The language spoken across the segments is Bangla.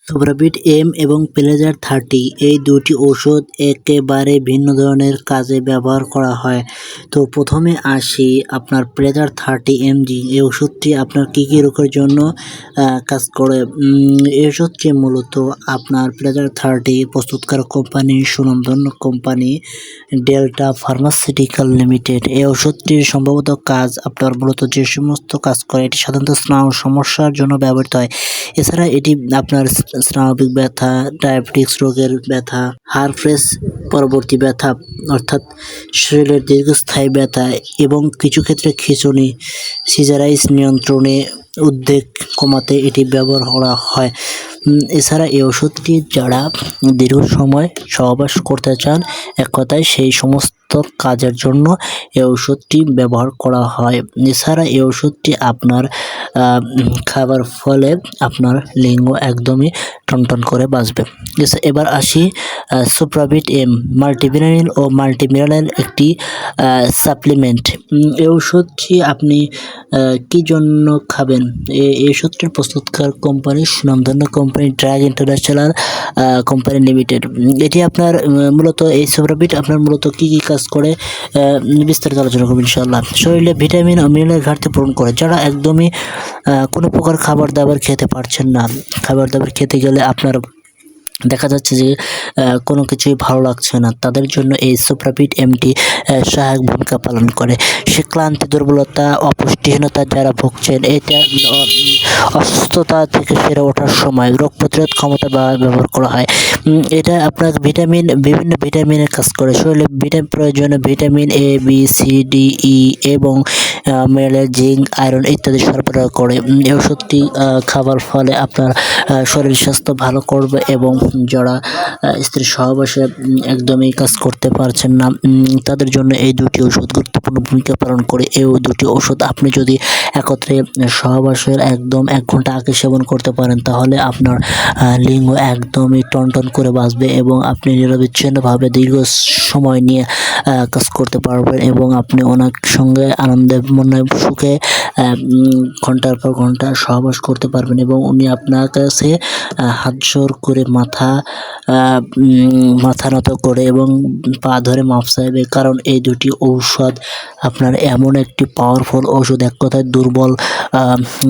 সুপ্রাভিট এম এবং প্লেজার 30 এই দুটি ওষুধ একেবারে ভিন্ন ধরনের কাজে ব্যবহার করা হয়। তো প্রথমে আসি আপনার প্লেজার 30 mg এই ওষুধটি আপনার কী কী রোগের জন্য কাজ করে। এই ওষুধটি মূলত আপনার প্লেজার 30 প্রস্তুতকারক কোম্পানি সুনামধন্য কোম্পানি ডেল্টা ফার্মাসিউটিক্যাল লিমিটেড। এই ওষুধটির সম্ভবত কাজ আপনার মূলত যে সমস্ত কাজ করে এটি সাধারণত স্নায়ু সমস্যার জন্য ব্যবহৃত হয়। এছাড়া এটি আপনার স্নায়বিক ব্যথা, ডায়াবেটিক্স রোগের ব্যথা, হার্টফেস পরবর্তী ব্যথা অর্থাৎ শরীরের দীর্ঘস্থায়ী ব্যথা এবং কিছু ক্ষেত্রে খিঁচুনি, সিজারাইটিস নিয়ন্ত্রণে, উদ্বেগ কমাতে এটি ব্যবহার করা হয়। এছাড়া এই ওষুধটি যারা দীর্ঘ সময় সহবাস করতে চান, এক কথায় সেই সমস্ত কাজের জন্য এই ওষুধটি ব্যবহার করা হয়। এছাড়া এই ওষুধটি আপনার খাবার ফলে আপনার লিঙ্গ একদমই টনটন করে বাঁচবে। এবার আসি সুপ্রাভিট এম মাল্টিভিটামিন ও মাল্টিমিনারেল একটি সাপ্লিমেন্ট। এই ওষুধটি আপনি কী জন্য খাবেন? এই ওষুধটির প্রস্তুতকার কোম্পানি সুনামধন্য company drug international company limited. এটি আপনার মূলত এই সুপ্রাভিট আপনার মূলত কী কী কাজ করে বিস্তারিত আলোচনা করব ইনশাআল্লাহ। শরীরে ভিটামিন ও মিনারেলের ঘাটতি পূরণ করে। যারা একদমই কোনো প্রকার খাবার দাবার খেতে পারছেন না, খাবার দাবার খেতে গেলে আপনার দেখা যাচ্ছে যে কোনো কিছুই ভালো লাগছে না, তাদের জন্য এই সুপ্রাভিট এমটি সহায়ক ভূমিকা পালন করে। সে ক্লান্তি, দুর্বলতা, অপুষ্টিহীনতা যারা ভুগছেন, এটা অসুস্থতা থেকে সেরে ওঠার সময় রোগ প্রতিরোধ ক্ষমতা ব্যবহার করা হয়। এটা আপনার বিভিন্ন ভিটামিনের কাজ করে। শরীরে প্রয়োজনীয় vitamin A, B, C, D, E এবং মিনারেল, জিঙ্ক, আয়রন ইত্যাদি সরবরাহ করে। এই ওষুধটি খাবার ফলে আপনার শরীর স্বাস্থ্য ভালো করবে এবং যারা স্ত্রী সহবাসে একদমই কাজ করতে পারছেন না, তাদের জন্য এই দুটি ওষুধ গুরুত্বপূর্ণ ভূমিকা পালন করে। এই দুটি ওষুধ আপনি যদি একত্রে সহবাসের একদম 1 ঘন্টা আগে সেবন করতে পারেন, তাহলে আপনার লিঙ্গ একদমই টনটন করে বাঁচবে এবং আপনি নিরবিচ্ছিন্নভাবে দীর্ঘ সময় নিয়ে কাজ করতে পারবেন এবং আপনি ওনার সঙ্গে আনন্দে মনে সুখে ঘন্টার পর ঘন্টা সহবাস করতে পারবেন এবং উনি আপনার কাছে হাত জোর করে মাথা নত করে এবং পা ধরে মাপ চাইবে। কারণ এই দুটি ঔষধ আপনার এমন একটি পাওয়ারফুল ওষুধ, এক কথায় দুর্বল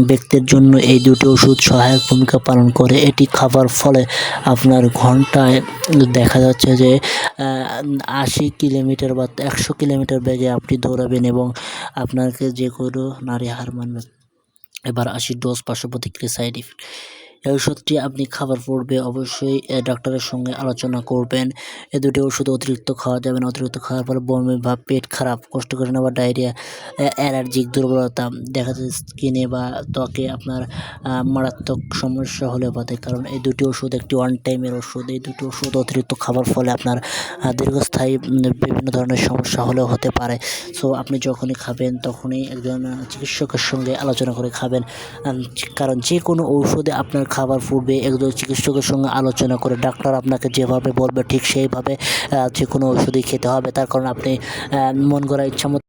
ব্যক্তির জন্য এই দুটি ওষুধ সহায়ক ভূমিকা পালন করে। এটি খাবার ফলে আপনার ঘন্টায় দেখা যাচ্ছে যে 80 কিলোমিটার বা 100 কিলোমিটার বেগে আপনি দৌড়াবেন এবং আপনাকে যে কোনো নারী হার মানবে। এবার আসি ডোজ, পার্শ্ব প্রতিক্রিয়া, সাইড ইফেক্ট। এই ওষুধটি আপনি খাবার পূর্বে অবশ্যই ডাক্তারের সঙ্গে আলোচনা করবেন। এই দুটি ওষুধ অতিরিক্ত খাওয়া যাবে না। অতিরিক্ত খাওয়ার ফলে বমি বা পেট খারাপ, কোষ্ঠকাঠিন্য বা ডায়রিয়া, অ্যালার্জিক দুর্বলতা, দেখা যাচ্ছে স্কিনে বা ত্বকে আপনার মারাত্মক সমস্যা হলে পারে। কারণ এই দুটি ওষুধ একটি ওয়ান টাইমের ওষুধ। এই দুটি ওষুধ অতিরিক্ত খাবার ফলে আপনার দীর্ঘস্থায়ী বিভিন্ন ধরনের সমস্যা হলেও হতে পারে। সো আপনি যখনই খাবেন তখনই একজন চিকিৎসকের সঙ্গে আলোচনা করে খাবেন। কারণ যে কোনো ঔষধে আপনার খাবার পূর্বে একজন চিকিৎসকের সঙ্গে আলোচনা করে ডাক্তার আপনাকে যেভাবে বলবে ঠিক সেইভাবে যে কোনো ওষুধই খেতে হবে। তার কারণ আপনি মন গড়া ইচ্ছামতো